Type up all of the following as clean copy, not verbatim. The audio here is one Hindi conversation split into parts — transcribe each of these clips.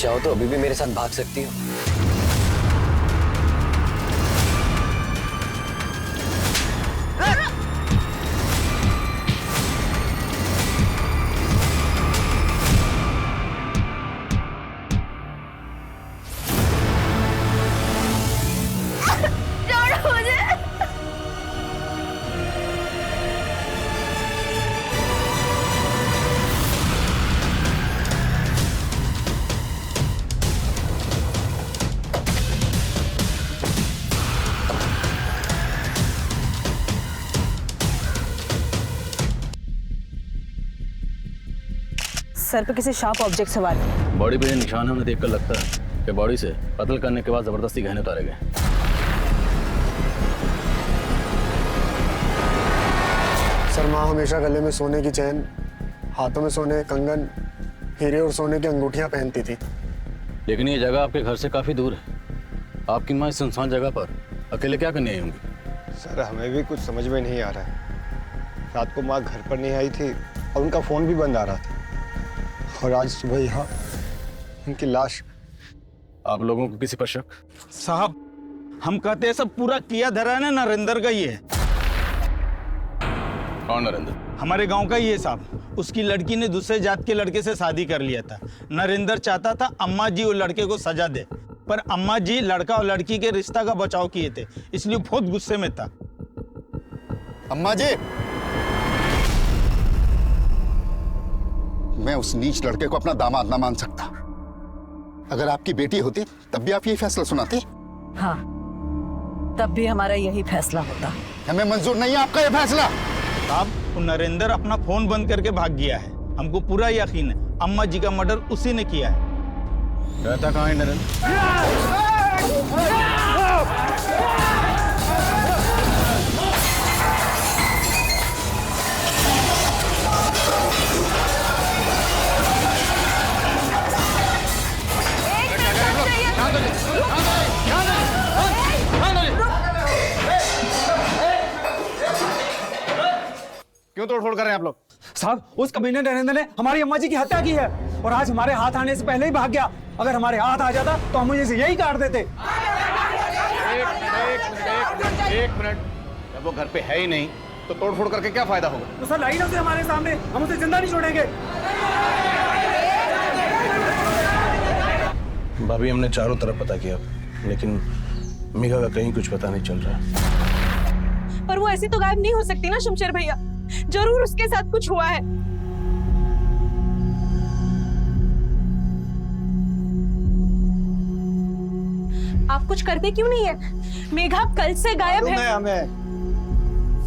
चाहो तो अभी भी मेरे साथ भाग सकती हो। सर पे किसी शार्प ऑब्जेक्ट सवार है। बॉडी पे निशान है, उन्हें देखकर लगता है कि बॉडी से कत्ल करने के बाद जबरदस्ती गहने उतारे गए। सर माँ हमेशा गले में सोने की चैन, हाथों में सोने कंगन, हीरे और सोने की अंगूठियां पहनती थी। लेकिन ये जगह आपके घर से काफी दूर है। आपकी माँ इस सुनसान जगह पर अकेले क्या करने आई होंगी? सर हमें भी कुछ समझ में नहीं आ रहा है। रात को माँ घर पर नहीं आई थी और उनका फोन भी बंद आ रहा था, और आज सुबह यहाँ उनकी लाश। आप लोगों को किसी पर शक? साहब हम कहते हैं सब पूरा किया धरा है ना नरेंद्र का ही है। कौन नरेंद्र? हमारे गांव का ही है साहब। उसकी लड़की ने दूसरे जात के लड़के से शादी कर लिया था। नरेंद्र चाहता था अम्मा जी वो लड़के को सजा दे, पर अम्मा जी लड़का और लड़की के रिश्ता का बचाव किए थे, इसलिए बहुत गुस्से में था। अम्मा जी, मैं उस नीच लड़के को अपना दामाद ना मान सकता। अगर आपकी बेटी होती तब भी आप यही फैसला सुनाते? हाँ, तब भी हमारा यही फैसला होता। हमें मंजूर नहीं है आपका ये फैसला। साहब नरेंद्र अपना फोन बंद करके भाग गया है। हमको पूरा यकीन है अम्मा जी का मर्डर उसी ने किया है। रहता कहाँ है नरेंद्र? क्यों तोड़फोड़ कर रहे हैं आप लोग? साहब उस कमीने नरेंद्र ने हमारी अम्मा जी की हत्या की है और आज हमारे हाथ आने से पहले ही भाग गया। अगर हमारे हाथ आ जाता तो हम मुझे यही काट देते। एक मिनट, जब वो घर पे है ही नहीं तो तोड़फोड़ करके क्या फायदा होगा? तो सर लाइन से हमारे सामने, हम उसे जिंदा नहीं छोड़ेंगे। भाभी हमने चारों तरफ पता किया, लेकिन मीगा का कहीं कुछ पता नहीं चल रहा। पर वो ऐसी तो गायब नहीं हो सकती ना शमशेर भैया, जरूर उसके साथ कुछ हुआ है। आप कुछ करते क्यों नहीं है? मेघा कल से गायब है। हमें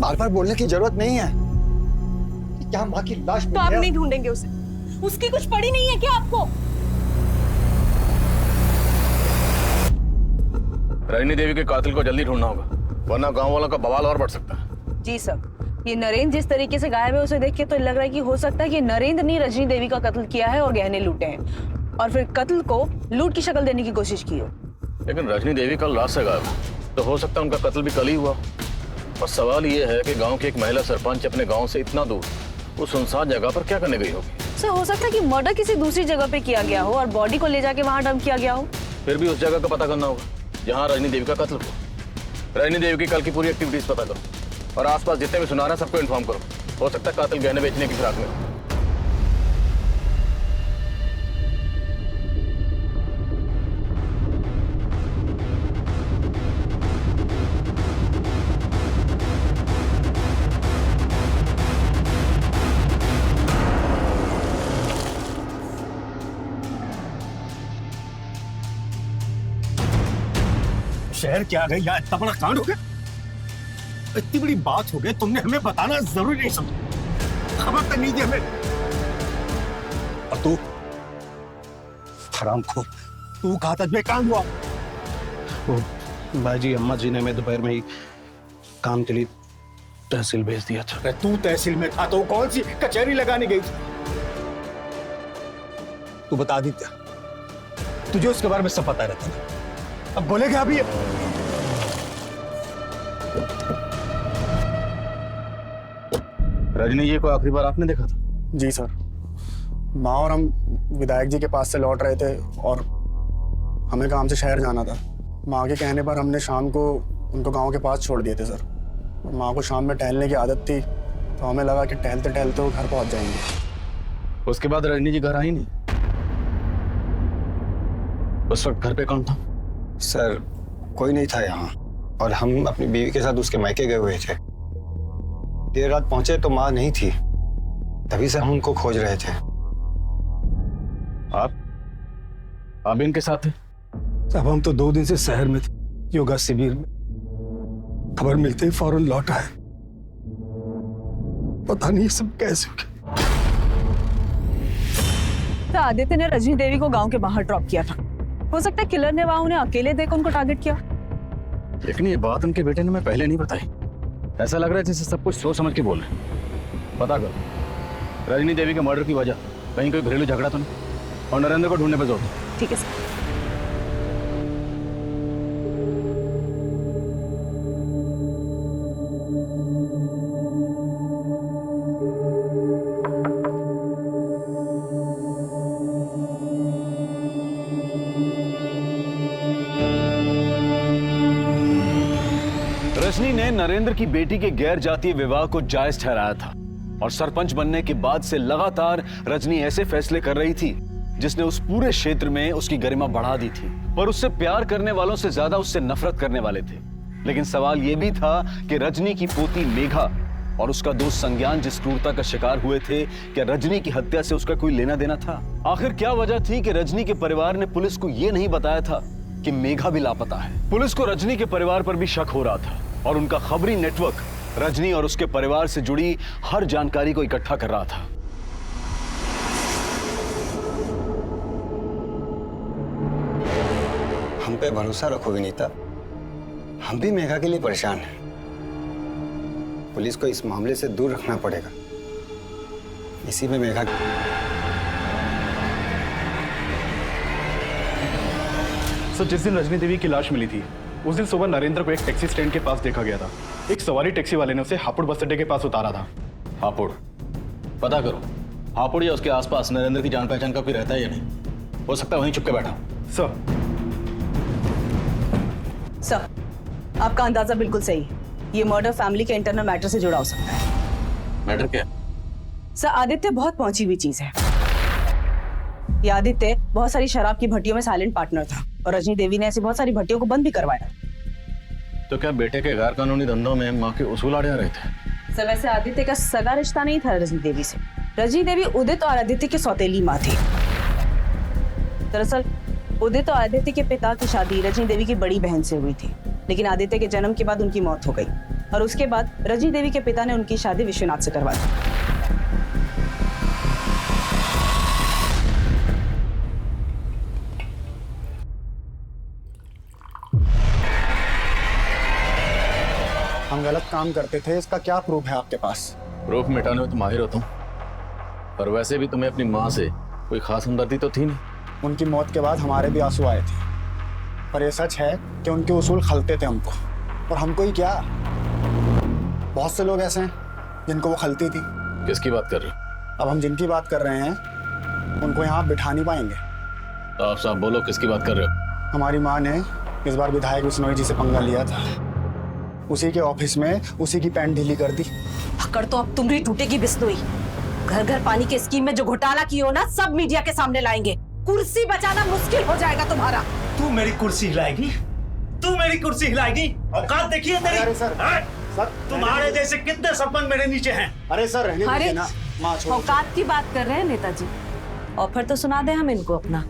बार बार बोलने की जरूरत नहीं है। क्या माँ की लाश तो आप नहीं ढूंढेंगे उसे? उसकी कुछ पड़ी नहीं है क्या आपको? रजनी देवी के कातिल को जल्दी ढूंढना होगा, वरना गांव वालों का बवाल और बढ़ सकता है। जी सर, ये नरेंद्र जिस तरीके से गायब है उसे देख के तो लग रहा है कि हो सकता है कि नरेंद्र ने रजनी देवी का कत्ल किया है और गहने लूटे हैं और फिर कत्ल को लूट की शक्ल देने की कोशिश की हो। लेकिन रजनी देवी कल रात से गायब है, तो हो सकता है उनका कत्ल भी कल ही हुआ। और सवाल ये है कि गांव की एक महिला सरपंच अपने गांव से इतना दूर उस सुनसान जगह पर क्या करने गई होगी? सर हो सकता है कि मर्डर किसी दूसरी जगह पे किया गया हो और बॉडी को ले जाके वहां डंप किया गया हो। फिर भी उस जगह का पता करना होगा जहाँ रजनी देवी का कत्ल हुआ। रजनी देवी की कल की पूरी एक्टिविटीज पता करो और आसपास जितने भी सुना रहे हैं सबको इन्फॉर्म करो। हो सकता है कातिल गहने बेचने की फिराक में हो। शहर क्या गई यार, इतना बड़ा कांड हो गया, इतनी बड़ी बात हो गई, तुमने हमें बताना जरूरी नहीं समझा, खबर तक नहीं दी हमें। और तू हरामखोर, तू कहा था बेकाम हुआ? वो बाजी अम्मा जी ने हमें दोपहर में ही काम के लिए तहसील भेज दिया था। अरे तू तहसील में था तो कौन सी कचहरी लगाने गई थी? तू बता दी क्या? तुझे उसके बारे में सब पता रहता था, अब बोलेगा अभी? रजनी जी को आखिरी बार आपने देखा था? जी सर। माँ और हम विधायक जी के पास से लौट रहे थे और हमें काम से शहर जाना था। माँ के कहने पर हमने शाम को उनको गांव के पास छोड़ दिए थे सर। माँ को शाम में टहलने की आदत थी तो हमें लगा कि टहलते टहलते वो घर पहुंच जाएंगे। उसके बाद रजनी जी घर आई नहीं? उस वक्त घर पे कौन था? सर कोई नहीं था यहाँ, और हम अपनी बीवी के साथ उसके मायके गए हुए थे। देर रात पहुंचे तो माँ नहीं थी, तभी से हम उनको खोज रहे थे। आप इनके साथ थे? अब हम तो 2 दिन से शहर में थे, योगा शिविर में। खबर मिलते ही फौरन लौट आए। पता नहीं सब कैसे हो गया। तो आदित्य ने रजनी देवी को गांव के बाहर ड्रॉप किया था। हो सकता है किलर ने वहां उन्हें अकेले देख उनको टारगेट किया। लेकिन ये बात उनके बेटे ने मैं पहले नहीं बताई। ऐसा लग रहा है जैसे सब कुछ सोच समझ के बोल रहे हैं। पता करो रजनी देवी के मर्डर की वजह कहीं कोई घरेलू झगड़ा तो नहीं, और नरेंद्र को ढूंढने पर जोर दो। ठीक है सर। रजनी ने नरेंद्र की बेटी के गैर जातीय विवाह को जायज ठहराया था, और सरपंच बनने के बाद से लगातार रजनी ऐसे फैसले कर रही थी जिसने उस पूरे क्षेत्र में उसकी गरिमा बढ़ा दी थी। पर उससे प्यार करने वालों से ज्यादा उससे नफरत करने वाले थे। लेकिन सवाल यह भी था कि रजनी की पोती मेघा और उसका दोस्त संज्ञान जिस क्रूरता का शिकार हुए थे, क्या रजनी की हत्या से उसका कोई लेना देना था? आखिर क्या वजह थी कि रजनी के परिवार ने पुलिस को यह नहीं बताया था कि मेघा भी लापता है? पुलिस को रजनी के परिवार पर भी शक हो रहा था, और उनका खबरी नेटवर्क रजनी और उसके परिवार से जुड़ी हर जानकारी को इकट्ठा कर रहा था। हम पे भरोसा रखो विनीता, हम भी मेघा के लिए परेशान हैं। पुलिस को इस मामले से दूर रखना पड़ेगा। इसी में मेघा सर, जिस दिन रजनी देवी की लाश मिली थी उस दिन सुबह नरेंद्र को एक टैक्सी स्टैंड के पास देखा गया था। एक सवारी टैक्सी वाले ने उसे हापुड़ बस अड्डे के पास उतारा था। हापुड़ पता करो, हापुड़ या उसके आसपास नरेंद्र की जान पहचान का कोई रहता है या नहीं? हो सकता है वहीं चुपके बैठा। सर, आपका अंदाजा बिल्कुल सही है। ये मर्डर फैमिली के इंटरनल मैटर से जुड़ा हो सकता है। मैटर क्या? सर, आदित्य बहुत पहुंची हुई चीज है। ये आदित्य बहुत सारी शराब की भट्टियों में साइलेंट पार्टनर था, और रजनी देवी ने ऐसी बहुत सारी भट्टियों को बंद भी करवाया। तो क्या बेटे के गैर कानूनी धंधों में माँ के उसूल आड़े आ रहे थे? सर, वैसे आदित्य का सगा रिश्ता नहीं था रजनी देवी से। रजनी देवी उदित और आदित्य की सौतेली माँ थी। दरअसल उदित और आदित्य के पिता की शादी रजनी देवी की बड़ी बहन से हुई थी, लेकिन आदित्य के जन्म के बाद उनकी मौत हो गई, और उसके बाद रजनी देवी के पिता ने उनकी शादी विश्वनाथ से करवा दी। हम गलत काम करते थे, इसका क्या प्रूफ है आपके पास? प्रूफ मिटाने में तो माहिर होता हूँ, पर वैसे भी तुम्हें अपनी माँ से कोई खास हमदर्दी तो थी नहीं। उनकी मौत के बाद हमारे भी आंसू आए थे, पर यह सच है कि उनके उसूल खलते थे हमको, और हमको ही क्या, बहुत से लोग ऐसे हैं जिनको वो खलती थी। किसकी बात कर रहे हो? अब हम जिनकी बात कर रहे हैं उनको यहाँ बिठा नहीं पाएंगे। तो आप साहब बोलो, किसकी बात कर रहे हो? हमारी माँ ने इस बार विधायक बिश्नोई जी से पंगा लिया था। उसी के ऑफिस में उसी की पैंट ढीली कर दी। पकड़ तो अब तुम्हारी टूटेगी बिश्नोई। घर घर पानी के स्कीम में जो घोटाला की हो ना, सब मीडिया के सामने लाएंगे। कुर्सी बचाना मुश्किल हो जाएगा तुम्हारा। तू मेरी कुर्सी हिलाएगी? तू मेरी कुर्सी हिलाएगी? औकात देखिए तेरी। अरे सर, सर तुम्हारे जैसे कितने सरपंच मेरे नीचे हैं। अरे सर, रहने दीजिए ना। माँ छोड़ो। औकात की बात कर रहे हैं नेताजी, और फिर तो सुना दे हम इनको अपना।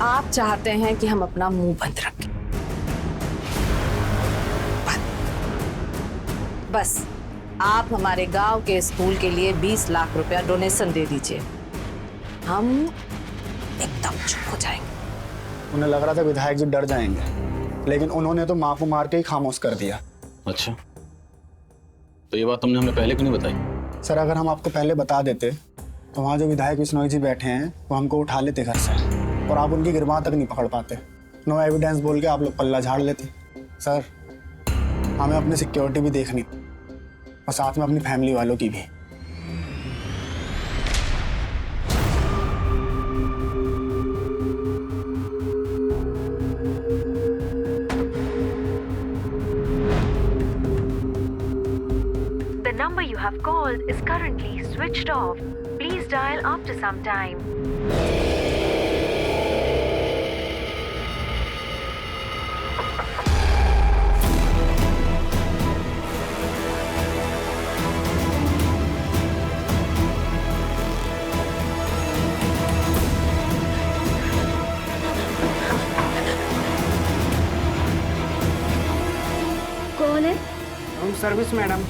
आप चाहते हैं कि हम अपना मुंह बंद रखें, बस आप हमारे गांव के स्कूल के लिए 20 लाख रुपया डोनेशन दे दीजिए, हम एकदम चुप हो जाएंगे। उन्हें लग रहा था विधायक जी डर जाएंगे, लेकिन उन्होंने तो माँ को मार के ही खामोश कर दिया। अच्छा, तो ये बात तुमने हमें पहले क्यों नहीं बताई? सर, अगर हम आपको पहले बता देते तो वहाँ जो विधायक बिश्नोई जी बैठे हैं वो हमको उठा लेते घर से, और आप उनकी गिरबान तक नहीं पकड़ पाते। नो एविडेंस बोल के आप लोग पल्ला झाड़ लेते। सर, हमें अपनी सिक्योरिटी भी देखनी, और साथ में अपनी फैमिली वालों की भी। have called is currently switched off. Please dial after some time. कौन है? Room service madam.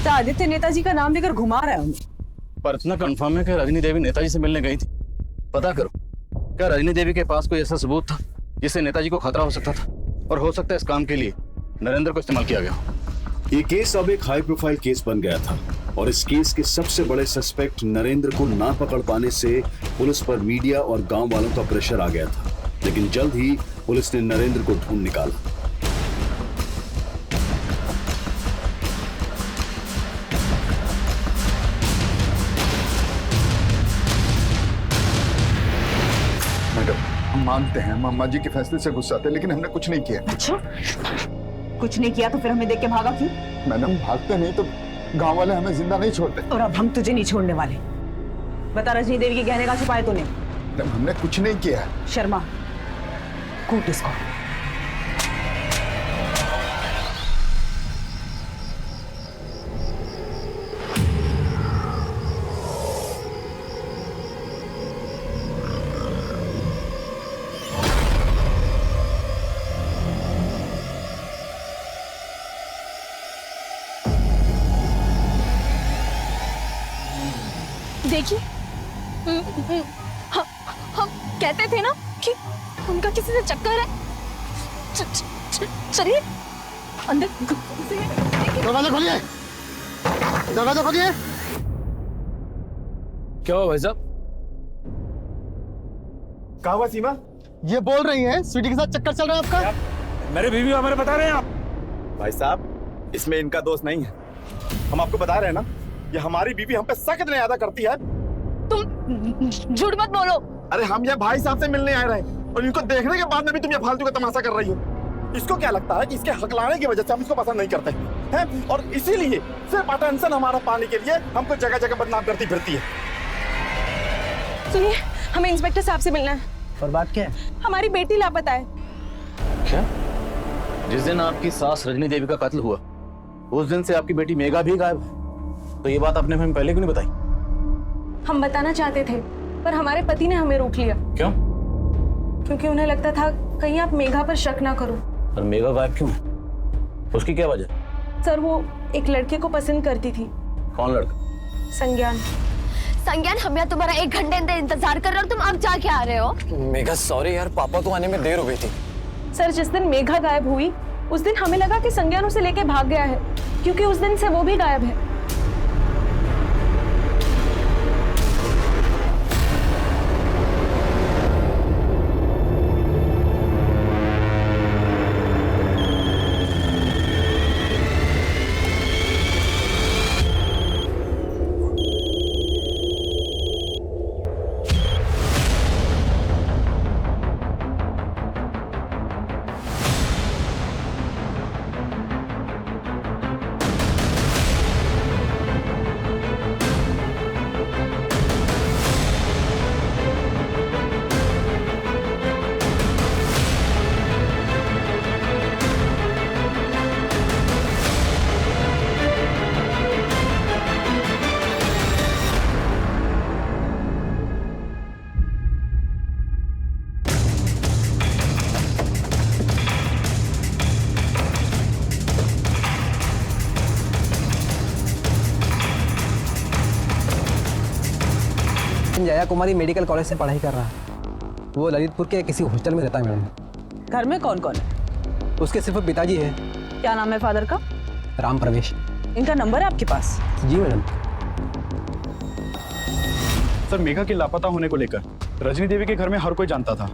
तो आदित्य नेताजी का नाम लेकर घुमा रहा है उन्हें। पर इतना कंफर्म है कि रजनी देवी नेताजी से मिलने गई थी। पता करो, क्या रजनी देवी के पास कोई ऐसा सबूत था जिससे नेताजी को खतरा हो सकता था, और हो सकता है इस काम के लिए नरेंद्र को इस्तेमाल किया गया। ये केस अब एक हाई प्रोफाइल केस बन गया था और इस केस के सबसे बड़े सस्पेक्ट नरेंद्र को ना पकड़ पाने से पुलिस पर मीडिया और गांव वालों का प्रेशर आ गया था। लेकिन जल्द ही पुलिस ने नरेंद्र को ढूंढ निकाला। हम मानते हैं, हम अम्मा जी के फैसले से गुस्सा थे, लेकिन हमने कुछ नहीं किया। अच्छा, कुछ नहीं किया तो फिर हमें देख के भागा क्यों? मैडम, भागते नहीं तो गांव वाले हमें जिंदा नहीं छोड़ते। और अब हम तुझे नहीं छोड़ने वाले। बता, रजनी देवी के गहने का छुपाए तूने? मैडम, हमने कुछ नहीं किया। शर्मा, कूट इसको। देखिए, हम कहते थे ना कि उनका किसी से चक्कर है। चलिए अंदर। दरवाजा खोलिए, दरवाजा खोलिए। क्या हुआ भाई साहब? कहा हुआ सीमा? ये बोल रही है स्वीटी के साथ चक्कर चल रहा है आपका? मेरे बीवी हमारे बता रहे हैं आप। भाई साहब, इसमें इनका दोष नहीं है। हम आपको बता रहे हैं ना, ये हमारी बीवी हम पे सख्त न्याय करती है। तुम झूठ मत बोलो। अरे हम ये भाई साहब से मिलने आए रहे और इनको देखने के बाद में भी तुम ये फालतू का तमाशा कर रही हो। इसको क्या लगता है कि इसके हकलाने की वजह से हम इसको पसंद नहीं करते हैं, और इसीलिए सिर्फ अटेंशन हमारा पाने के लिए हमको जगह जगह बदनाम करती फिरती है। सुनिए, हमें इंस्पेक्टर साहब से मिलना है। और बात क्या है? हमारी बेटी लापता है। क्या? जिस दिन आपकी सास रजनी देवी का कत्ल हुआ, उस दिन से आपकी बेटी मेघा भी गायब है। तो ये बात आपने हमें पहले क्यों नहीं बताई? हम बताना चाहते थे, पर हमारे पति ने हमें रोक लिया। क्यों? क्योंकि उन्हें लगता था कहीं आप मेघा पर शक ना करो। और मेघा गायब क्यों है? उसकी क्या वजह? सर, वो एक लड़के को पसंद करती थी। कौन लड़का? संज्ञान। संज्ञान, हम यहाँ तुम्हारा 1 घंटे इंतजार कर रहे हो, तुम अब जाके आ रहे हो। मेघा सॉरी यार, पापा को आने में देर हो गई थी। सर, जिस दिन मेघा गायब हुई उस दिन हमें लगा कि संज्ञान उसे लेके भाग गया है, क्योंकि उस दिन से वो भी गायब है। जया कुमारी मेडिकल कॉलेज से पढ़ाई कर रहा है। वो ललितपुर के किसी हॉस्टल में रहता है मैडम। घर में कौन कौन है? उसके सिर्फ पिताजी है। क्या नाम है फादर का? राम प्रवेश। इनका नंबर है आपके पास? जी मैडम। सर, मेघा के लापता होने को लेकर रजनी देवी के घर में हर कोई जानता था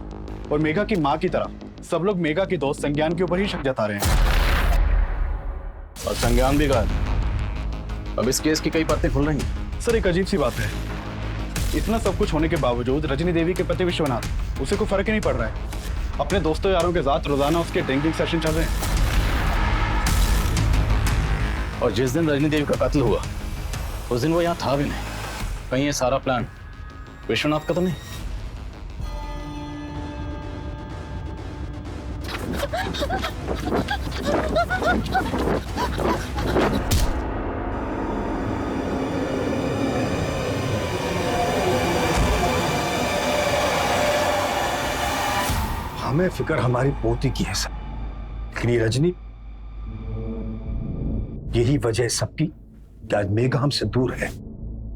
और मेघा की माँ की तरह सब लोग मेघा के दोस्त संज्ञान के ऊपर ही शक जता रहे हैं। और संज्ञान भी कहा, अब इस केस की कई परतें खुल रही हैं। सर एक अजीब सी बात है, इतना सब कुछ होने के बावजूद रजनी देवी के पति विश्वनाथ, उसे कोई फर्क ही नहीं पड़ रहा है। अपने दोस्तों यारों के साथ रोजाना उसके ड्रिंकिंग सेशन चल रहे हैं। और जिस दिन रजनी देवी का कत्ल हुआ उस दिन वो यहाँ था भी नहीं। कहीं ये सारा प्लान विश्वनाथ का तो नहीं? हमें फिक्र हमारी पोती की है सर, लेकिन ये रजनी, यही वजह है सबकी कि आज मेघा हमसे दूर है।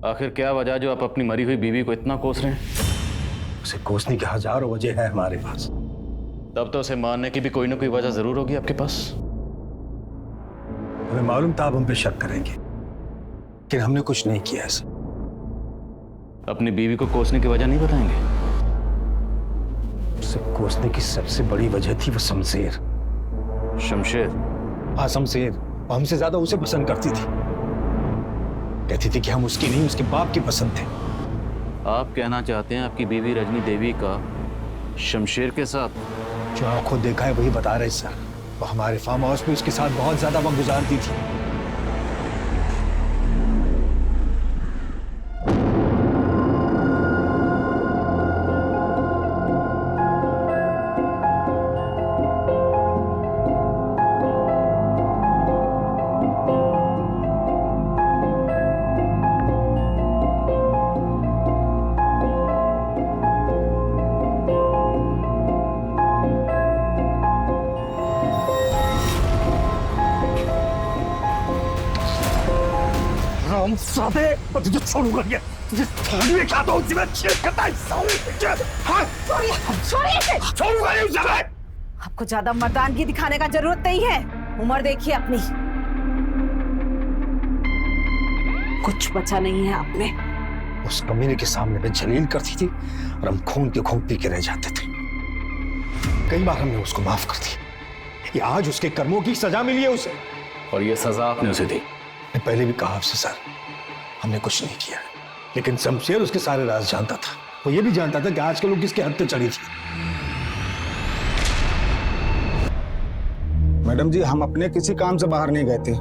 आखिर क्या वजह जो आप अपनी मरी हुई बीवी को इतना कोस रहे हैं? उसे कोसने की हजारों वजह है हमारे पास। तब तो उसे मारने की भी कोई ना कोई वजह जरूर होगी आपके पास। हमें मालूम था आप हम पे शक करेंगे, लेकिन हमने कुछ नहीं किया है सर। अपनी बीवी को कोसने की वजह नहीं बताएंगे? उसे कोसने की सबसे बड़ी वजह थी वो शमशेर। शमशेर? हाँ शमशेर, वो हमसे ज्यादा उसे पसंद करती थी। कहती थी कि हम उसकी नहीं उसके बाप की पसंद थे। आप कहना चाहते हैं आपकी बीवी रजनी देवी का शमशेर के साथ? जो आंखों देखा है वही बता रहे सर। वो हमारे फार्म हाउस में उसके साथ बहुत ज्यादा वक्त गुजारती थी। तुझे छोड़ूंगा क्या? तुझे छोड़ने का तो उसी में छेद करता है साले। हाँ छोड़िए, छोड़ूंगा नहीं उसे मैं। आपको ज्यादा मर्दानगी दिखाने का जरूरत नहीं है। उम्र देखिए अपनी, कुछ बचा नहीं है आप में। उस कमीने के सामने मैं जलील करती थी और हम खून के खून पी के रह जाते थे। कई बार हमने उसको माफ कर दी। ये आज उसके कर्मों की सजा मिली है उसे। और ये सजा आपने उसे दी? मैं पहले भी कहा आपसे सर, हमने कुछ नहीं किया, लेकिन शमशेर उसके सारे राज जानता था। वो ये भी जानता था कि आजकल वो किसके हद पे चढ़ी थी। मैडम जी, हम अपने किसी काम से बाहर नहीं गए थे,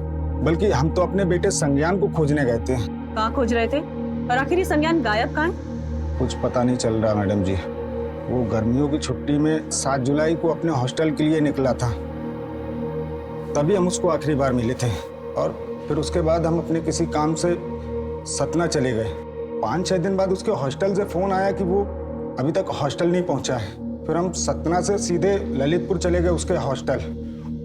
बल्कि हम तो अपने बेटे संज्ञान को खोजने गए थे। कहाँ खोज रहे थे? और आखिर ये संज्ञान गायब कहाँ है? कुछ पता नहीं चल रहा मैडम जी। वो गर्मियों की छुट्टी में 7 जुलाई को अपने हॉस्टल के लिए निकला था, तभी हम उसको आखिरी बार मिले थे। और फिर उसके बाद हम अपने किसी काम से सतना चले गए। 5-6 दिन बाद उसके हॉस्टल से फोन आया कि वो अभी तक हॉस्टल नहीं पहुंचा है। फिर हम सतना से सीधे ललितपुर चले गए उसके हॉस्टल,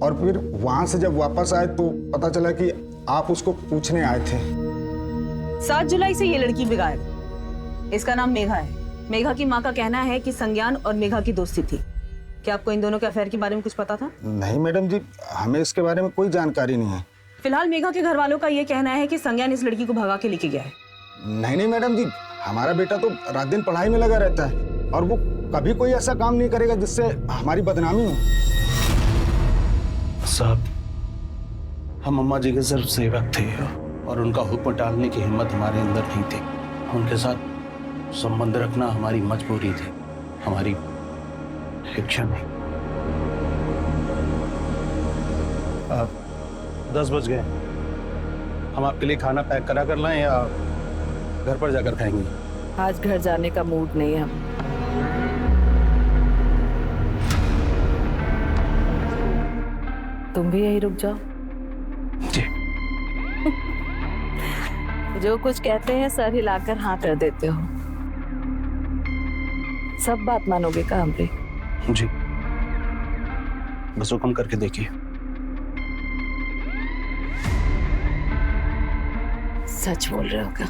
और फिर वहां से जब वापस आए तो पता चला कि आप उसको पूछने आए थे। 7 जुलाई से ये लड़की भी गायब। इसका नाम मेघा है। मेघा की माँ का कहना है कि संज्ञान और मेघा की दोस्ती थी। क्या आपको इन दोनों के अफेयर के बारे में कुछ पता था? नहीं मैडम जी, हमें इसके बारे में कोई जानकारी नहीं है। फिलहाल मेघा के घर वालों का ये कहना है कि संज्ञान इस लड़की को भगा के लेके गया है। नहीं मैडम जी, हमारा बेटा तो रात दिन पढ़ाई में लगा रहता है और वो कभी कोई ऐसा काम नहीं करेगा जिससे हमारी बदनामी हो। साहब, हम अम्मा जी के सिर्फ सेवक थे और उनका हुक्म टालने की हिम्मत हमारे अंदर नहीं थी। उनके साथ संबंध रखना हमारी मजबूरी थी, हमारी इच्छा नहीं। 10 बज गए। हम आपके लिए खाना पैक करा कर लाएं या घर पर जाकर खाएंगे? आज घर जाने का मूड नहीं है हम। तुम भी यही रुक जाओ। जी। जो कुछ कहते हैं सर हिलाकर हाँ कर देते हो। सब बात मानोगे का हमरे? जी, बस हुक्म करके देखिए। सच बोल रहे हो क्या?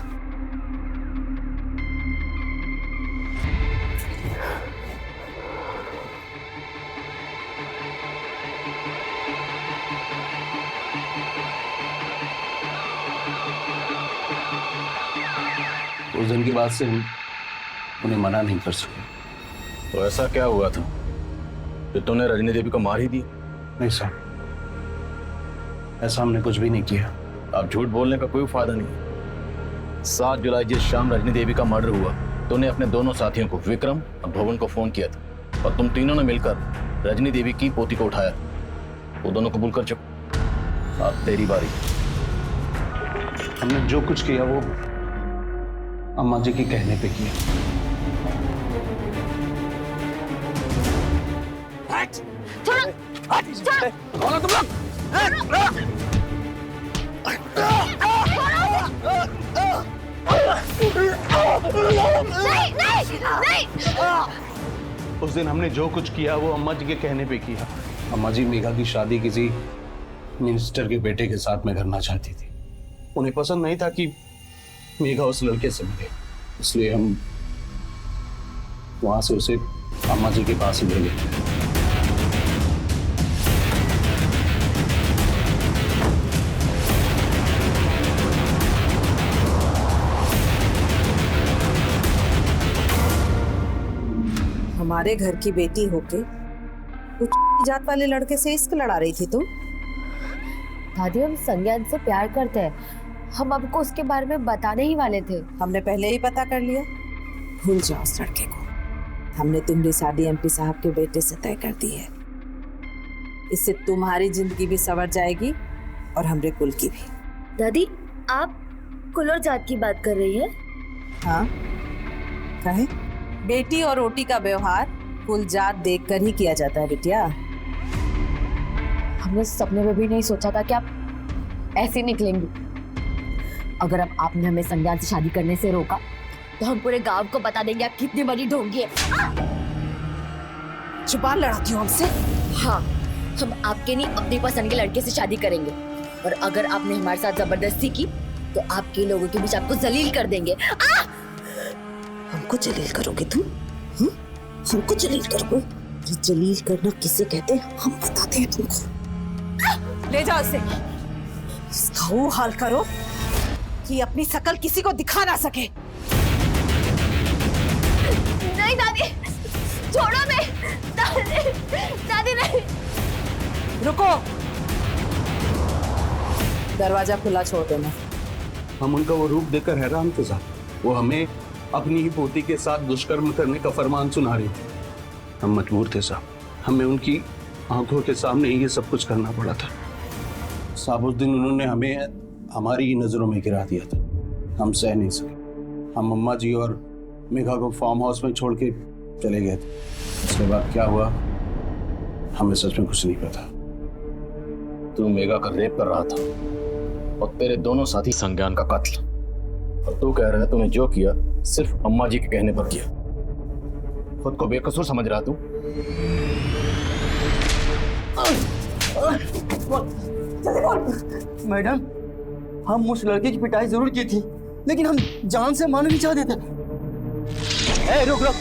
उस दिन के बाद से हम उन्हें मना नहीं कर सके। तो ऐसा क्या हुआ था कि तूने रजनी देवी को मार ही दिया? नहीं साहब, ऐसा हमने कुछ भी नहीं किया। अब झूठ बोलने का कोई फायदा नहीं। 7 जुलाई जिस शाम रजनी देवी का मर्डर हुआ, तूने अपने दोनों साथियों को, विक्रम और भवन को फोन किया था और तुम तीनों ने मिलकर रजनी देवी की पोती को उठाया। वो दोनों कबूल कर चुके। अब तेरी बारी। हमने जो कुछ किया वो अम्मा जी के कहने पे किया। कौन हो तुम लोग? नहीं। उस दिन हमने जो कुछ किया वो अम्मा जी के कहने पे किया। अम्मा जी मेघा की शादी किसी मिनिस्टर के बेटे के साथ में करना चाहती थी। उन्हें पसंद नहीं था कि मेघा उस लड़के से मिले, इसलिए हम वहां से उसे अम्मा जी के पास ही ले गए। हमारे घर की बेटी होके कुछ जात वाले लड़के से इश्क लड़ा रही थी तुम? दादी, हम संज्ञान से प्यार करते हैं। हम आपको उसके बारे में बताने ही वाले थे। हमने पहले ही पता कर लिया। भूल जाओ उस लड़के को। हमने तुम्हारी शादी एमपी साहब के बेटे से तय कर दी है। इससे तुम्हारी जिंदगी भी संवर जाएगी और हमरे कुल की भी। दादी, आप कुल और जात की बात कर रही है? हाँ, कहे बेटी और रोटी का व्यवहार कुल जात देखकर ही किया जाता है बिटिया। हमने सपने में भी नहीं सोचा था कि आप ऐसे निकलेंगी। अगर अब आपने हमें संज्ञान से शादी करने से रोका तो हम पूरे गांव को बता देंगे आप कितनी बड़ी ढोंगी है। जुबान लड़ाती हो हमसे? हाँ, हम आपके नहीं अपनी पसंद के लड़के से शादी करेंगे और अगर आपने हमारे साथ जबरदस्ती की तो आपके लोगों के बीच आपको जलील कर देंगे। हमको जलील करोगे तुम? हमको जलील करोगे? जलील करना किसे कहते हैं हम बताते हैं तुमको। ले जाओ इसे। इसका वो हाल करो कि अपनी शकल किसी को दिखा ना सके। नहीं दादी, छोड़ो मैं। दादी नहीं। रुको, दरवाजा खुला छोड़ देना। हम उनका वो रूप देखकर हैरान थे साहब। वो हमें अपनी ही पोती के साथ दुष्कर्म करने का फरमान सुना रही थी। हम मजबूर थे साहब, हमें उनकी आंखों के सामने ही ये सब कुछ करना पड़ा था साहब। उस दिन उन्होंने हमें हमारी ही नजरों में गिरा दिया था। हम सह नहीं सके। हम अम्मा जी और मेघा को फार्म हाउस में छोड़ के चले गए थे। उसके बाद क्या हुआ हमें सच में कुछ नहीं पता। तू मेघा का रेप कर रहा था और तेरे दोनों साथी संज्ञान का कत्ल। और तू कह रहा है तूने जो किया सिर्फ अम्मा जी के कहने पर किया। खुद को बेकसूर समझ रहा तू? मैडम, हम उस लड़के की पिटाई जरूर की थी लेकिन हम जान से मारना नहीं चाहते थे। रुक रुक,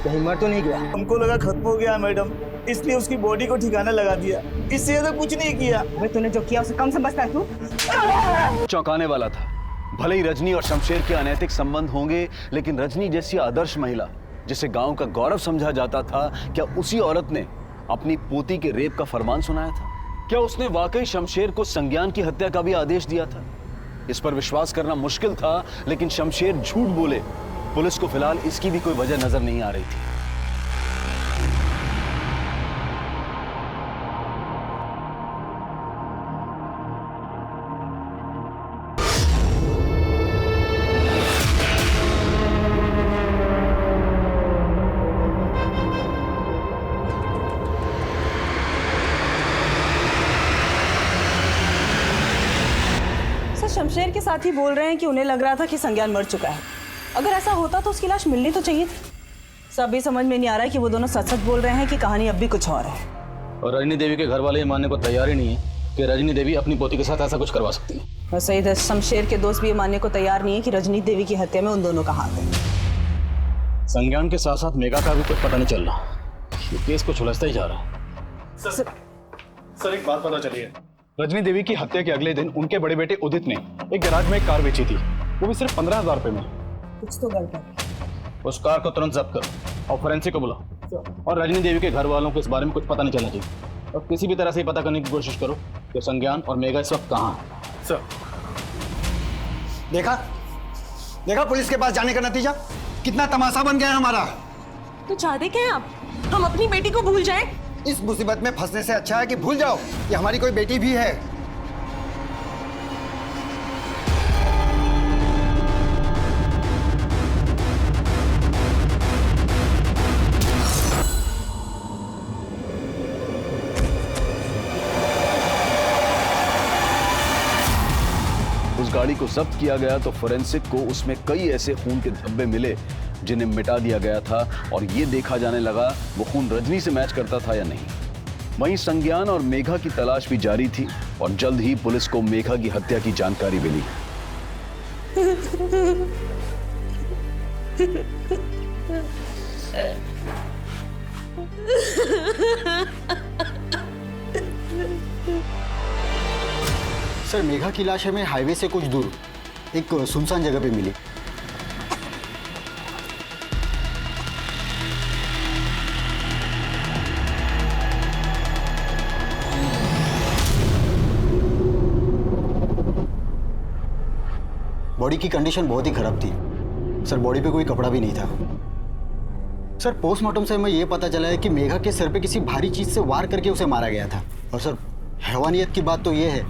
कहीं मर तो नहीं गया? हमको लगा खत्म हो गया मैडम, इसलिए उसकी बॉडी को ठिकाना लगा दिया। इससे ज्यादा कुछ नहीं किया। तूने जो किया उसे कम समझता है तू? चौंकाने वाला था। भले ही रजनी और शमशेर के अनैतिक संबंध होंगे, लेकिन रजनी जैसी आदर्श महिला जिसे गांव का गौरव समझा जाता था, क्या उसी औरत ने अपनी पोती के रेप का फरमान सुनाया था? क्या उसने वाकई शमशेर को संज्ञान की हत्या का भी आदेश दिया था? इस पर विश्वास करना मुश्किल था, लेकिन शमशेर झूठ बोले। पुलिस को फिलहाल इसकी भी कोई वजह नजर नहीं आ रही थी। शमशेर के साथी बोल रहे हैं कि उन्हें लग रहा था कि संज्ञान मर चुका है। अगर ऐसा होता तो उसकी लाश मिलनी तो चाहिए थी। सब ये समझ में नहीं आ रहा है कि वो दोनों सच सच बोल रहे हैं कि कहानी अब भी कुछ और है। और रजनी देवी के घर वाले ये मानने को तैयार ही नहीं है कि रजनी देवी अपनी पोती के साथ ऐसा कुछ करवा सकती है। और सही है, शमशेर के दोस्त भी ये मानने को तैयार नहीं है कि रजनी देवी की हत्या में उन दोनों का हाथ है। संज्ञान के साथ साथ मेघा का भी कुछ पता नहीं चल रहा। ये केस को सुलझता ही जा रहा है। सर एक बात पता चली है। रजनी देवी की हत्या के अगले दिन उनके बड़े बेटे उदित ने एक गैराज में एक कार बेची थी, वो भी सिर्फ 15,000 रुपए में। कुछ तो गलत है। उस कार को तुरंत जब्त करो और फोरेंसिक को बुलाओ। और रजनी देवी के घर वालों को इस बारे में कुछ पता नहीं चलना चाहिए और किसी भी तरह से पता करने की कोशिश करो कि संज्ञान और मेघा इस वक्त कहाँ है। सर देखा देखा पुलिस के पास जाने का नतीजा कितना तमाशा बन गया है हमारा। तो चाहते क्या हैं आप? हम अपनी बेटी को भूल जाएं? इस मुसीबत में फंसने से अच्छा है कि भूल जाओ कि हमारी कोई बेटी भी है। उस गाड़ी को जब्त किया गया तो फोरेंसिक को उसमें कई ऐसे खून के धब्बे मिले जिन्हें मिटा दिया गया था और ये देखा जाने लगा वो खून रजनी से मैच करता था या नहीं। वहीं संज्ञान और मेघा की तलाश भी जारी थी और जल्द ही पुलिस को मेघा की हत्या की जानकारी मिली। सर मेघा की लाश हमें हाईवे से कुछ दूर एक सुनसान जगह पे मिली। बॉडी की कंडीशन बहुत ही खराब थी सर, बॉडी पे कोई कपड़ा भी नहीं था। सर पोस्टमार्टम से हमें यह पता चला है कि मेघा के सर पे किसी भारी चीज से वार करके उसे मारा गया था। और सर हैवानियत की बात तो यह है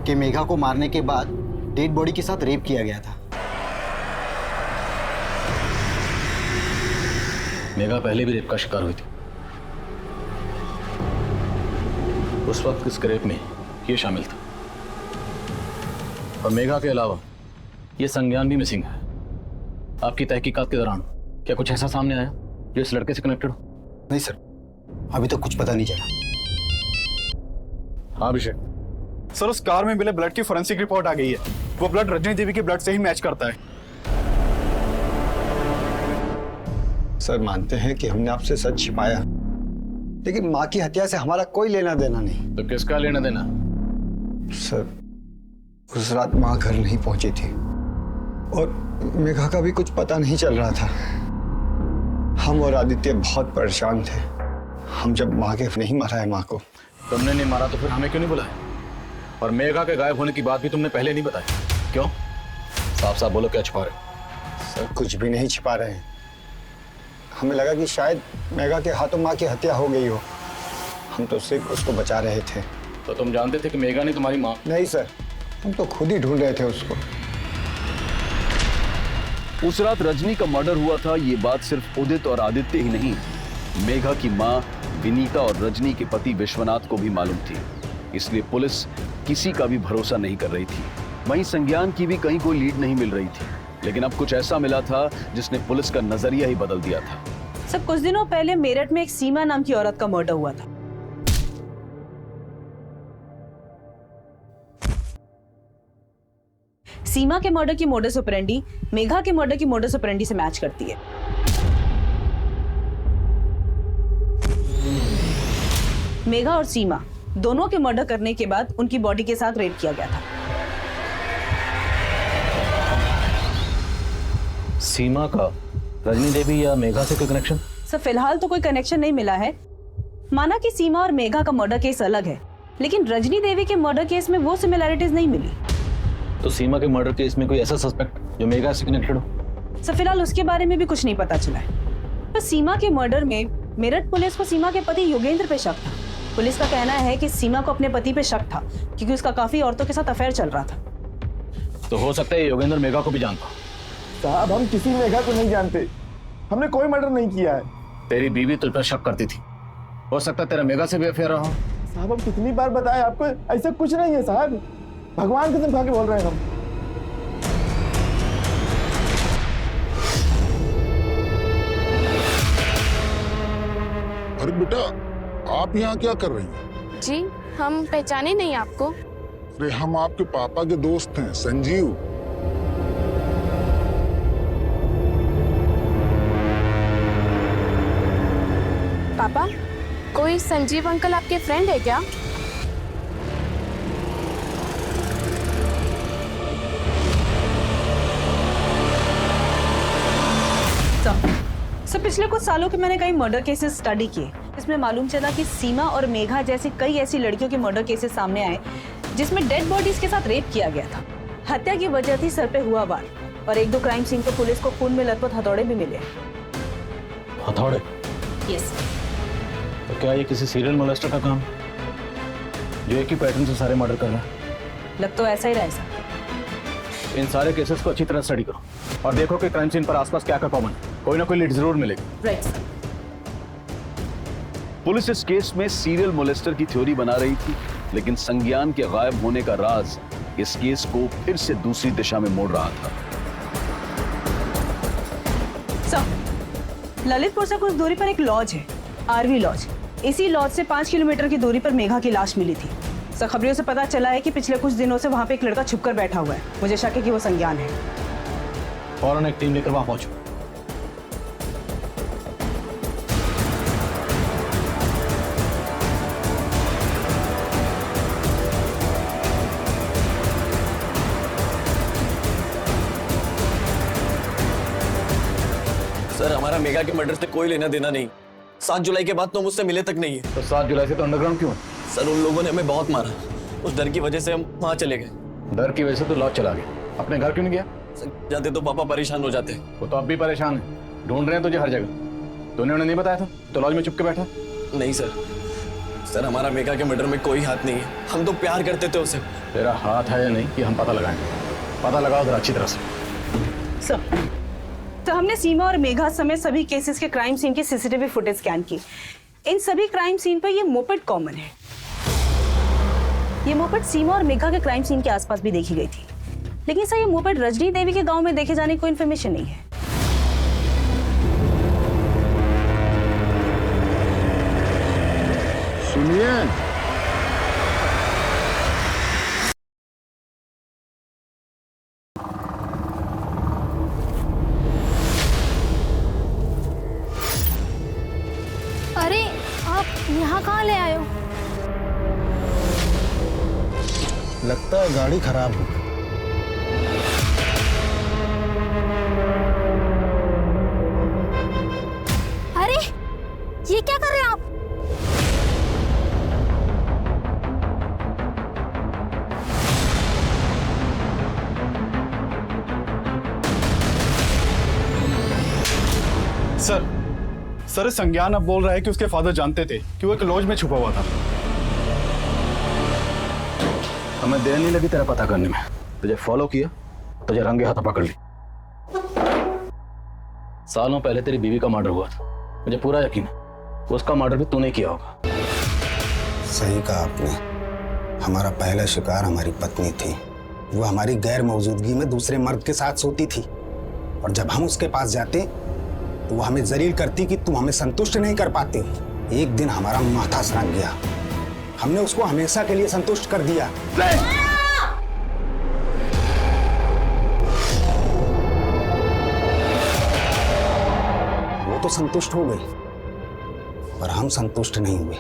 कि मेघा को मारने के बाद डेड बॉडी के साथ रेप किया गया था। मेघा पहले भी रेप का शिकार हुई थी। उस वक्त इस रेप में ये शामिल था। और मेघा के अलावा ये संज्ञान भी मिसिंग है। आपकी तहकीकात के दौरान क्या कुछ ऐसा सामने आया जो इस लड़के से कनेक्टेड हो? नहीं सर, अभी तक कुछ पता नहीं चला। हाँ अभिषेक। सर उस कार में मिले ब्लड की फोरेंसिक रिपोर्ट आ गई है। वो ब्लड रजनी देवी के ब्लड से ही मैच करता है। सर मानते हैं कि हमने आपसे सच छिपाया, लेकिन माँ की हत्या से हमारा कोई लेना देना नहीं। तो किसका लेना देना? सर उस रात माँ घर नहीं पहुंची थी और मेघा का भी कुछ पता नहीं चल रहा था। हम और आदित्य बहुत परेशान थे। हम जब माँ के नहीं मारा है माँ को। तुमने नहीं मारा तो फिर हमें क्यों नहीं बुलाया? और मेघा के गायब होने की बात भी तुमने पहले नहीं बताई, क्यों? साफ साफ बोलो, क्या छिपा रहे? सर कुछ भी नहीं छिपा रहे हैं। हमें लगा कि शायद मेघा के हाथों माँ की हत्या हो गई हो। हम तो सिर्फ उसको बचा रहे थे। तो तुम जानते थे कि मेघा ने तुम्हारी माँ? नहीं सर, हम तो खुद ही ढूंढ रहे थे उसको। उस रात रजनी का मर्डर हुआ था, ये बात सिर्फ उदित और आदित्य ही नहीं, मेघा की मां विनीता और रजनी के पति विश्वनाथ को भी मालूम थी। इसलिए पुलिस किसी का भी भरोसा नहीं कर रही थी। वहीं संज्ञान की भी कहीं कोई लीड नहीं मिल रही थी। लेकिन अब कुछ ऐसा मिला था जिसने पुलिस का नजरिया ही बदल दिया था। सब कुछ दिनों पहले मेरठ में एक सीमा नाम की औरत का मर्डर हुआ था। सीमा के मर्डर की मोडस ऑपरेंडी मेघा के मर्डर की मोडस ऑपरेंडी से मैच करती है। मेघा और सीमा दोनों के मर्डर करने के बाद उनकी बॉडी के साथ रेप किया गया था। सीमा का रजनी देवी या मेघा से कोई कनेक्शन? सर फिलहाल तो कोई कनेक्शन नहीं मिला है। माना कि सीमा और मेघा का मर्डर केस अलग है, लेकिन रजनी देवी के मर्डर केस में वो सिमिलैरिटीज नहीं मिली। तो सीमा के मर्डर केस में कोई ऐसा सस्पेक्ट जो मेघा से कनेक्टेड हो? सर फिलहाल उसके बारे में भी कुछ नहीं पता चला है। पर सीमा के मर्डर में मेरठ पुलिस को सीमा के पति योगेंद्र पे शक था। पुलिस का कहना है कि सीमा को अपने पति पे शक था क्योंकि उसका काफी औरतों के साथ अफेयर चल रहा था। तो हो सकता है योगेंद्र मेघा को भी जानता। साहब हम किसी मेघा को नहीं जानते, हमने कोई मर्डर नहीं किया है। तेरी बीवी तुझ पर शक करती थी, हो सकता है तेरा मेघा से भी अफेयर रहा हो। साहब हम कितनी बार बताएं आपको, ऐसा कुछ नहीं है साहब, भगवान कसम खा के बोल रहे हैं हम। अरे बेटा आप यहाँ क्या कर रही हैं? जी हम पहचाने नहीं आपको। अरे हम आपके पापा के दोस्त हैं, संजीव। पापा कोई संजीव अंकल आपके फ्रेंड है क्या? सर पिछले कुछ सालों के मैंने कई मर्डर केसेस स्टडी किए। इसमें मालूम चला कि सीमा और मेघा जैसी कई ऐसी लड़कियों के मर्डर केसेस सामने आए जिसमें डेड बॉडीज के साथ रेप किया गया था। हत्या की वजह थी सर पे हुआ वार, और 1-2 क्राइम सीन पर पुलिस को खून में लथपथ हथौड़े भी मिले। हथौड़े? यस। तो क्या ये किसी सीरियल मोलेस्टर का काम है जो एक ही पैटर्न से सारे मर्डर कर रहा है? लग तो ऐसा ही रहा है सर। इन सारे केसेस को अच्छी तरह स्टडी करो और देखो कि क्राइम सीन पर आसपास क्या कॉमन है। कोई ना कोई लीड जरूर मिलेगी। Right sir. पुलिस इस केस में सीरियल मोलेस्टर की थ्योरी बना रही थी, लेकिन संज्ञान के गायब होने का राज इस केस को फिर से दूसरी दिशा में मोड़ रहा था। सर, ललितपुर से कुछ दूरी पर एक लॉज है, आरवी लॉज। इसी लॉज से 5 किलोमीटर की दूरी पर मेघा की लाश मिली थी। सर, खबरियों से पता चला है कि पिछले कुछ दिनों से वहां पे एक लड़का छुपकर बैठा हुआ है। मुझे शक है कि वो संज्ञान है। फौरन एक टीम लेकर वहां पहुंचो। सर, हमारा मेघा के मर्डर से कोई लेना देना नहीं। 7 जुलाई के बाद तो मुझसे मिले तक नहीं है। तो 7 जुलाई से तो अंडरग्राउंड क्यों? सर, उन लोगों ने हमें बहुत मारा। उस डर की वजह से हम वहाँ चले गए। डर की वजह से तो लॉज चला गया। अपने घर क्यों नहीं गया? जाते तो पापा परेशान हो जाते। वो तो अब भी परेशान है, ढूंढ रहे हैं तुझे हर जगह। तूने उन्हें नहीं बताया था तो लॉज में चुप के बैठा? नहीं सर, सर हमारा मेघा के मर्डर में कोई हाथ नहीं है। हम तो प्यार करते थे उसे। तेरा हाथ है या नहीं कि हम पता लगाएंगे। पता लगाओ जरा अच्छी तरह से। सर, तो हमने सीमा और मेघा समेत सभी केसेस के क्राइम सीन की सीसीटीवी फुटेज स्कैन की। इन सभी क्राइम सीन पर ये मोपेड कॉमन है। ये मोपेड सीमा और मेघा के क्राइम सीन के आसपास भी देखी गई थी, लेकिन सर ये मोपेड रजनी देवी के गांव में देखे जाने की कोई इन्फॉर्मेशन नहीं है। सुनिए, अरे आप यहाँ कहाँ ले आए हो? लगता है गाड़ी खराब हो गई। अरे ये क्या कर रहे हैं आप? सर संज्ञान अब बोल रहा है कि उसके फादर जानते थे कि वो एक लॉज में छुपा हुआ था। हमें देर नहीं लगी तेरा पता करने में। तुझे फॉलो किया, तुझे रंगे हाथ पकड़ ली। सालों पहले तेरी बीवी का मर्डर हुआ था, मुझे पूरा यकीन है उसका मर्डर भी तूने किया होगा। सही कहा आपने। हमारा पहला शिकार हमारी पत्नी थी। वो हमारी गैर मौजूदगी में दूसरे मर्द के साथ सोती थी, और जब हम उसके पास जाते तो वो हमें जलील करती कि तुम हमें संतुष्ट नहीं कर पाते। एक दिन हमारा माथा सनक गया। हमने उसको हमेशा के लिए संतुष्ट कर दिया। वो तो संतुष्ट हो गई, पर हम संतुष्ट नहीं हुए।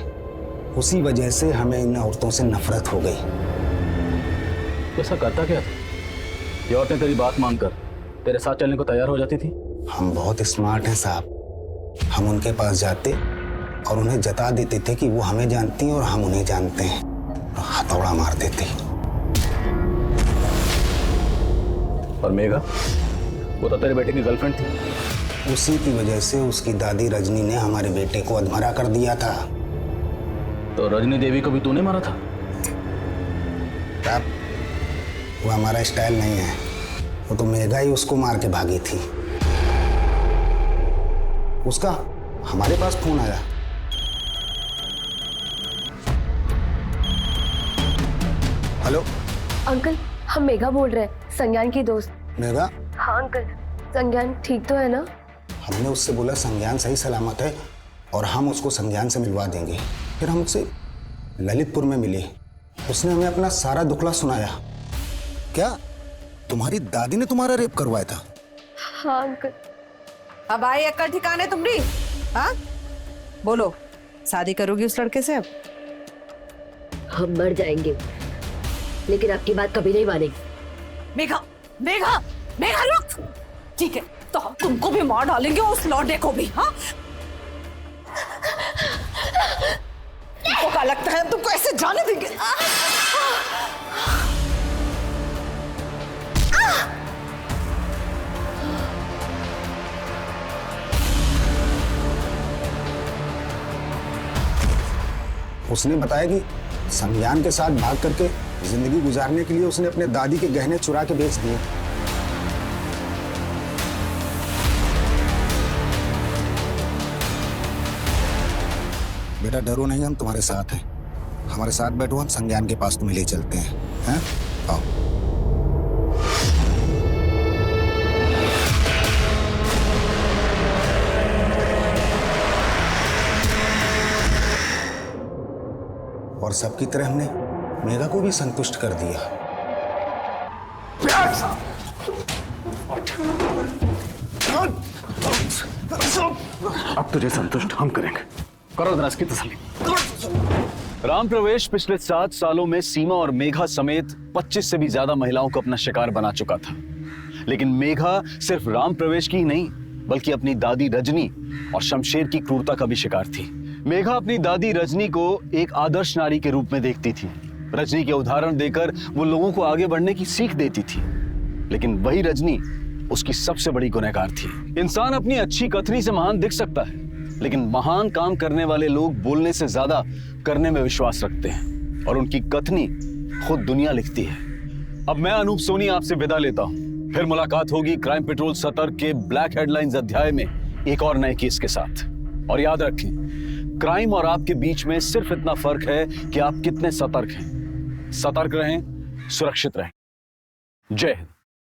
उसी वजह से हमें इन औरतों से नफरत हो गई। ऐसा करता क्या था? ये औरतें तेरी बात मानकर तेरे साथ चलने को तैयार हो जाती थी। हम बहुत स्मार्ट हैं साहब। हम उनके पास जाते और उन्हें जता देते थे कि वो हमें जानती हैं और हम उन्हें जानते हैं, और हथौड़ा मार देते। और मेघा, वो तो तेरे बेटे की गर्लफ्रेंड थी। उसी की वजह से उसकी दादी रजनी ने हमारे बेटे को अधमरा कर दिया था। तो रजनी देवी को भी तूने मारा था? तब वो हमारा स्टाइल नहीं है। वो तो मेघा ही उसको मार के भागी थी। उसका हमारे पास फोन आया। हेलो अंकल, हम मेघा बोल रहे हैं, संज्ञान की दोस्त। मेघा? हाँ अंकल, संज्ञान ठीक तो है ना? हमने उससे बोला संज्ञान सही सलामत है और हम उसको संज्ञान से मिलवा देंगे। फिर हम उससे ललितपुर में मिले। उसने हमें अपना सारा दुखला सुनाया। क्या तुम्हारी दादी ने तुम्हारा रेप करवाया था? हाँ अंकल। अब आई अक्कल ठिकाने तुम्हारी? हाँ बोलो, शादी करोगी उस लड़के से? अब हम मर जाएंगे, लेकिन आपकी बात कभी नहीं मानेंगे। मेघा, मेघा, मेघा रुक। ठीक है, तो हम तुमको भी मार डालेंगे और उस लौंडे को भी। हाँ, तुमको क्या लगता है तुमको ऐसे जाने देंगे? उसने बताया कि संज्ञान के साथ भाग करके जिंदगी गुजारने के लिए उसने अपने दादी के गहने चुरा के बेच दिए। बेटा डरो नहीं, हम तुम्हारे साथ हैं। हमारे साथ बैठो, हम संज्ञान के पास तुम्हें ले चलते हैं। हैं? आओ। और सबकी तरह हमने मेघा को भी संतुष्ट कर दिया। अब तुझे संतुष्ट हम करेंगे। करो जरा इसकी तसल्ली। राम प्रवेश पिछले 7 सालों में सीमा और मेघा समेत 25 से भी ज्यादा महिलाओं को अपना शिकार बना चुका था। लेकिन मेघा सिर्फ राम प्रवेश की ही नहीं, बल्कि अपनी दादी रजनी और शमशेर की क्रूरता का भी शिकार थी। मेघा अपनी दादी रजनी को एक आदर्श नारी के रूप में देखती थी। रजनी के उदाहरण देकर वो लोगों को आगे बढ़ने की सीख देती थी। लेकिन वही रजनी उसकी सबसे बड़ी गुनहगार थी। इंसान अपनी अच्छी कथनी से महान दिख सकता है, लेकिन महान काम करने वाले लोग बोलने से ज्यादा करने में विश्वास रखते हैं और उनकी कथनी खुद दुनिया लिखती है। अब मैं अनूप सोनी आपसे विदा लेता हूं। फिर मुलाकात होगी क्राइम पेट्रोल सतर्क के ब्लैक हेडलाइंस अध्याय में एक और नए केस के साथ। और याद रखें, क्राइम और आपके बीच में सिर्फ इतना फर्क है कि आप कितने सतर्क हैं। सतर्क रहें, सुरक्षित रहें। जय हिंद।